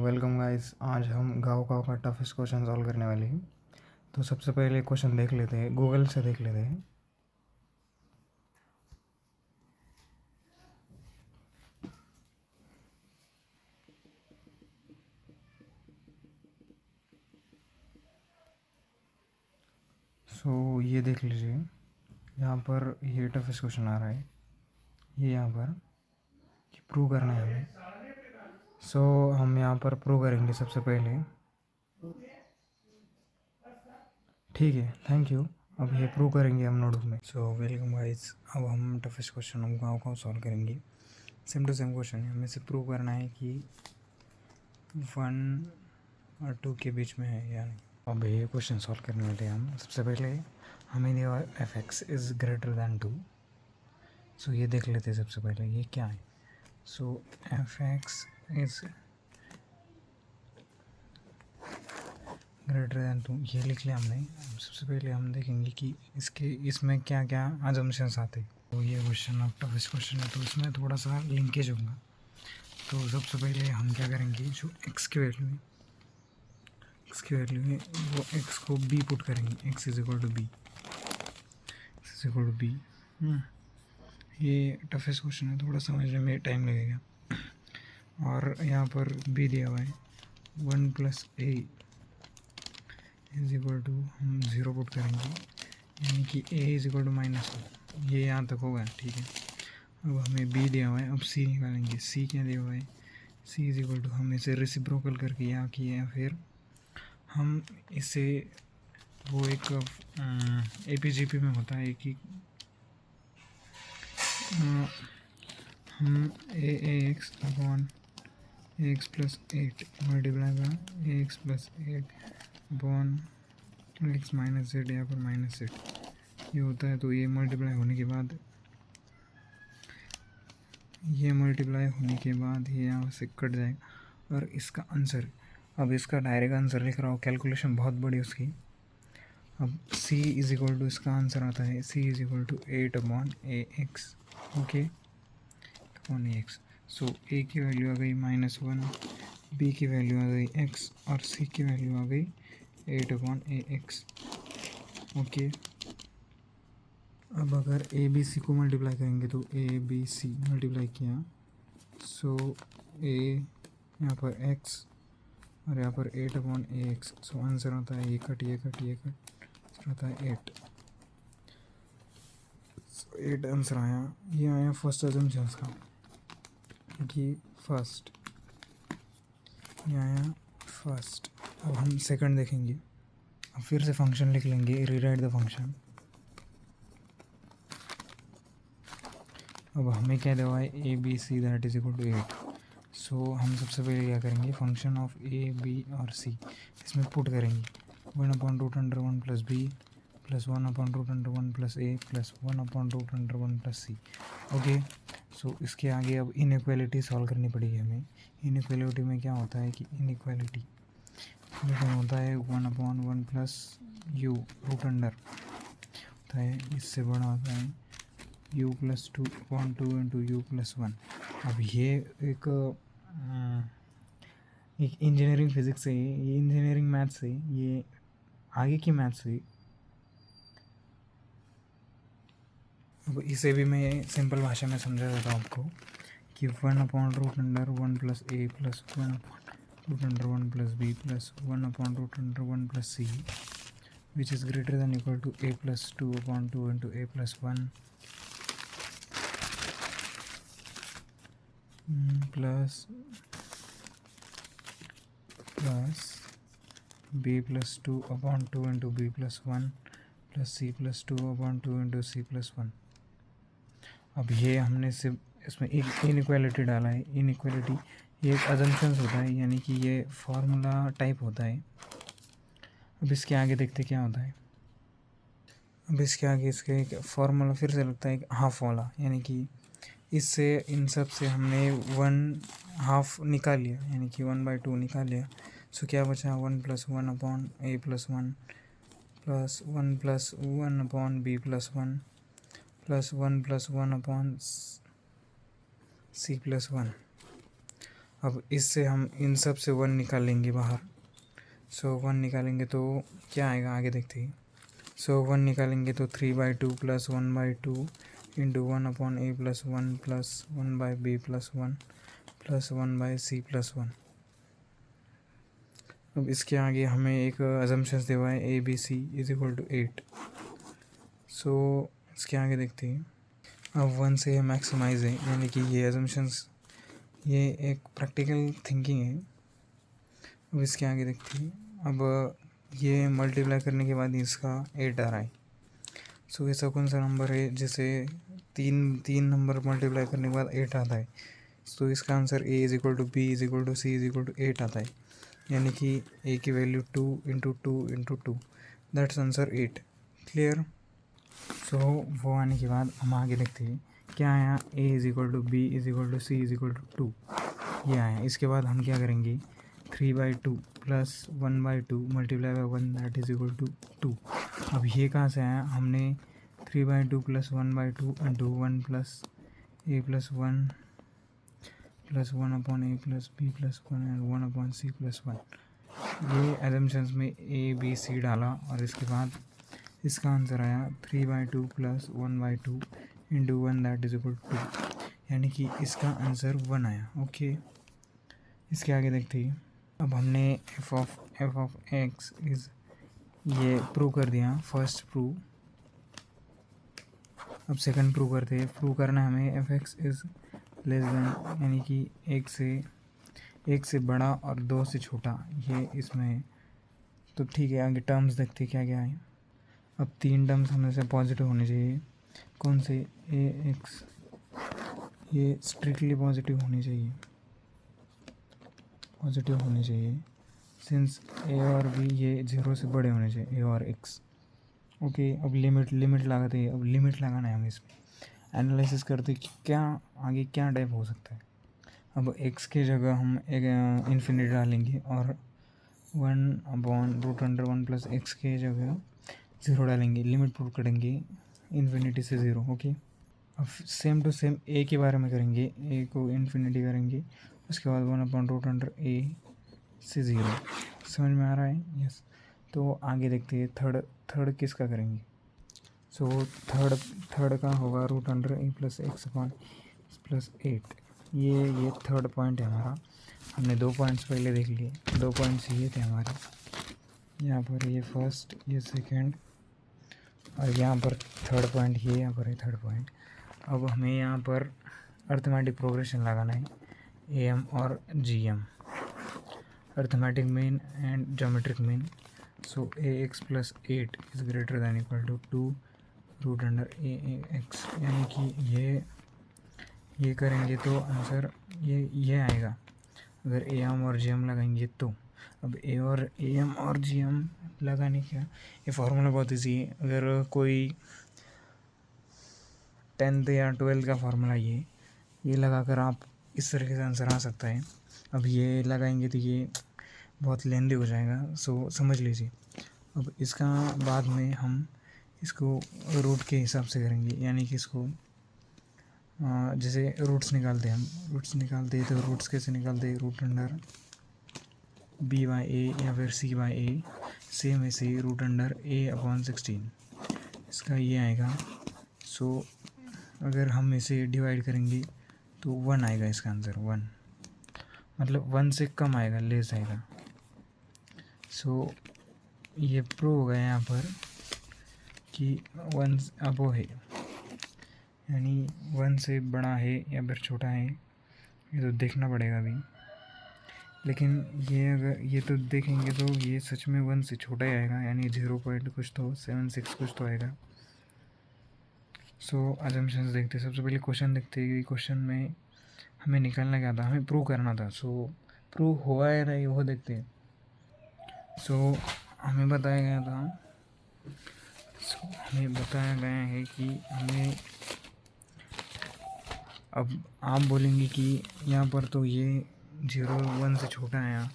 Welcome guys. आज हम गाँव गाँव का टफेस्ट क्वेश्चन सॉल्व करने वाले हैं। तो सबसे पहले क्वेश्चन देख लेते हैं, गूगल से देख लेते हैं। ये देख लीजिए, यहाँ पर ये टफेस्ट क्वेश्चन आ रहा है। ये यहाँ पर प्रूव करना है हमें। हम यहाँ पर प्रूव करेंगे सबसे पहले। ठीक है, थैंक यू। अब ये प्रूव करेंगे हम नोटबुक में। Welcome guys. अब हम टफेस्ट क्वेश्चन हम गाँव गाँव सॉल्व करेंगे। सेम टू सेम क्वेश्चन है, हमें से प्रूव करना है कि 1 और 2 के बीच में है या नहीं। अब ये क्वेश्चन सॉल्व करने वाले हम। सबसे पहले हमें दिया F x is greater then 2। ये देख लेते हैं सबसे पहले ये क्या है। F x is greater then 2 ये लिख लिया हमने। सबसे पहले हम देखेंगे कि इसमें क्या क्या अजम्पशंस आते हैं। ये क्वेश्चन अब टफेस्ट क्वेश्चन है, तो इसमें थोड़ा सा लिंकेज होगा। तो सबसे पहले हम क्या करेंगे, जो एक्स की वैल्यू है वो एक्स को बी पुट करेंगे। X is equal to B. ये टफेस्ट क्वेश्चन है, थोड़ा समझने में टाइम लगेगा। और यहाँ पर बी दिया हुआ है 1 + a इज इक्वल टू, हम 0 पुट करेंगे, यानी कि a इज इक्वल टू -1। ये यहाँ तक होगा, ठीक है। अब हमें b दिया हुआ है, अब c निकालेंगे। c क्या दिया हुआ है, c इज इक्वल टू, हम इसे रेसिप्रोकल करके यहाँ किए हैं। फिर हम इसे वो एक APGP में होता है कि हम ax upon ax + 8 multiply by ax + 8 upon x - z यहाँ पर -z ये होता है। तो ये मल्टीप्लाई होने के बाद ये यहाँ से कट जाएगा। और इसका आंसर, अब इसका डायरेक्ट आंसर लिख रहा हूँ, कैलकुलेशन बहुत बड़ी उसकी। अब c इज इक्वल टू, इसका आंसर आता है c is equal to 8/ax, okay, upon ax। a की वैल्यू आ गई -1, b की वैल्यू आ गई x और c की वैल्यू आ गई 8/ax, ओके। अब अगर a b c को मल्टीप्लाई करेंगे तो a b c मल्टीप्लाई किया, a यहाँ पर x और यहाँ पर 8/ax। आंसर आता है ये कट आंसर आता है 8। 8 आंसर आया। ये आया फर्स्ट अजम्पशन का कि फर्स्ट, ये आया फर्स्ट। अब हम सेकंड देखेंगे। अब फिर से फंक्शन लिख लेंगे, रीराइट द फंक्शन। अब हमें क्या दिया है, a b c that is equal to 8। हम सबसे पहले क्या करेंगे, फंक्शन ऑफ a b और c इसमें पुट करेंगे। 1/√1 + b + 1/√1 + a + 1/√1 + c, ओके। इसके आगे अब इनइक्वालिटी सॉल्व करनी पड़ेगी हमें। इनइक्वालिटी में क्या होता है कि इनइक्वालिटी होता है 1/1 + u रूट अंडर होता है, इससे बड़ा होता है u + 2/2 × u + 1। अब ये एक इंजीनियरिंग फिजिक्स है, ये इंजीनियरिंग मैथ्स है, ये आगे की मैथ्स है। अब इसे भी मैं सिंपल भाषा में समझा देता हूँ आपको कि 1/√1 + a + 1/√1 + b + 1/√1 + c which is greater than equal to a + 2/2 × a + 1 plus b + 2/2 × b + 1 plus c + 2/2 × c + 1। अब ये हमने सिर्फ इसमें एक इनइक्वालिटी डाला है। इनइक्वालिटी ये एक अजम्पशंस होता है, यानी कि ये फार्मूला टाइप होता है। अब इसके आगे देखते क्या होता है। अब इसके आगे इसके एक फार्मूला फिर से लगता है हाफ वाला, यानी कि इससे इन सब से हमने 1/2 निकाल लिया, यानी कि 1/2 निकाल लिया। क्या बचा, 1 + 1/a + 1 plus 1 + 1/b + 1 plus 1 + 1/c + 1। अब इससे हम इन सब से 1 निकालेंगे बाहर। सो 1 निकालेंगे तो क्या आएगा आगे देखते हैं। सो 1 निकालेंगे तो 3/2 plus 1/2 into 1/a+1 plus 1/b+1 plus 1/c+1। अब इसके आगे हमें एक अजम्पशंस दिया हुआ है ABC = 8। सो इसके आगे देखते हैं। अब 1 से मैक्सिमाइज है, यानी कि ये अजम्पशंस, ये एक प्रैक्टिकल थिंकिंग है। अब इसके आगे देखते हैं। अब ये मल्टीप्लाई करने के बाद इसका 8 आ रहा है। सो ऐसा कौन सा नंबर है जिसे तीन नंबर मल्टीप्लाई करने के बाद 8 आता है? तो इसका आंसर A = B = C = 8 आता है, यानी कि A की वैल्यू 2 × 2 × 2, दैट्स आंसर 8। क्लियर? सो वो आने के बाद हम आगे देखते हैं क्या आया। A = B = C = 2, ये आया। इसके बाद हम क्या करेंगे, 3/2 plus 1/2 multiply by 1 that is equal to 2। अब ये कहाँ से आया, हमने 3/2 plus 1/2 into 1 plus a+1 plus 1/a+b+1 and 1/c+1, ये एजम्पशंस में ABC डाला और इसके बाद इसका आंसर आया 3/2 plus 1/2 into 1 that is equal to 2, यानी कि इसका आंसर 1 आया। ओके, इसके आगे देखते हैं। अब हमने f of x इज़ ये प्रूव कर दिया, फर्स्ट प्रूव। अब सेकंड प्रूव करते हैं। प्रूव करना है हमें f(x) इज़ लेस देन, यानी कि एक से बड़ा और 2 से छोटा, ये इसमें है। तो ठीक है, आगे टर्म्स देखते क्या क्या है। अब 3 टर्म्स हमें से पॉजिटिव होने चाहिए। कौन से? ax, ये स्ट्रिक्टली पॉजिटिव होनी चाहिए, सिंस a और b ये 0 से बड़े होने चाहिए, a और x। ओके, अब लिमिट लगाते हैं। अब लिमिट लगाना है हमें, इसमें एनालिसिस करते कि क्या आगे क्या टाइप हो सकता है। अब x के जगह हम एक इन्फिनिटी डालेंगे और 1/√1 प्लस x के जगह 0 डालेंगे। लिमिट प्रूव करेंगे इन्फिनिटी से 0। ओके, अब सेम टू सेम a के बारे में करेंगे। a को इन्फिनिटी करेंगे, उसके बाद 1/√a से 0। समझ में आ रहा है? यस। तो आगे देखते हैं थर्ड किसका करेंगे। सो थर्ड का होगा √a प्लस x प्लस 8। ये थर्ड पॉइंट है हमारा। हमने 2 पॉइंट्स पहले देख लिए। 2 पॉइंट्स ये थे हमारे, यहाँ पर ये फर्स्ट, ये सेकंड, और यहाँ पर थर्ड पॉइंट, ये यहाँ पर है थर्ड पॉइंट। अब हमें यहाँ पर अर्थमेटिक प्रोग्रेशन लगाना है, AM और GM, arithmetic mean and geometric mean. So ax plus 8 is greater than equal to 2√ax, यानी कि ये करेंगे तो आंसर ये आएगा अगर AM और GM लगाएंगे तो। अब AM और GM लगाने का ये फार्मूला बहुत ईजी है। अगर कोई 10th या 12th का फार्मूला ये लगाकर आप इस तरीके से आंसर आ सकता है। अब ये लगाएंगे तो ये बहुत लेंदी हो जाएगा, सो समझ लीजिए। अब इसका बाद में हम इसको रूट के हिसाब से करेंगे, यानी कि इसको जैसे रूट्स निकालते हैं तो रूट्स कैसे निकालते हैं, √b/a या फिर c/a, सेम ऐसे √a/16 इसका ये आएगा। सो अगर हम इसे डिवाइड करेंगे तो 1 आएगा इसका आंसर, 1 मतलब 1 से कम आएगा, लेस आएगा। सो ये प्रूव हो गया यहाँ पर कि 1 अबो है, यानी 1 से बड़ा है या फिर छोटा है, ये तो देखना पड़ेगा अभी। लेकिन ये अगर ये तो देखेंगे तो ये सच में 1 से छोटा ही आएगा, यानी 0 कुछ तो 76 कुछ तो आएगा। सो अजम्पशंस देखते, सबसे पहले क्वेश्चन देखते हैं कि क्वेश्चन में हमें निकालना क्या था, हमें प्रूव करना था। सो प्रूव हुआ है नहीं वो देखते हैं। सो हमें बताया गया है कि हमें, अब आप बोलेंगे कि यहाँ पर तो ये 0 1 से छोटा आया,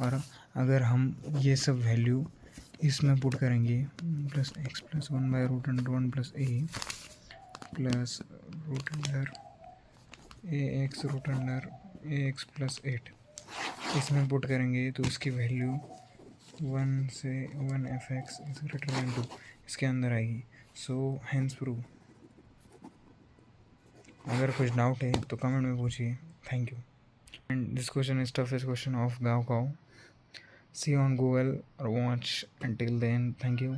और अगर हम ये सब वैल्यू इसमें पुट करेंगे plus x plus 1/√1 plus a plus √ax √a x plus 8 इसमें पुट करेंगे तो इसकी वैल्यू 1 से 1 f(x) इज ग्रेटर देन 2 इसके अंदर आएगी। So hence prove. अगर कुछ डाउट है तो कमेंट में पूछिए। Thank you. And this question is toughest question of गाँव cow. See you on Google or watch. Until then, thank you.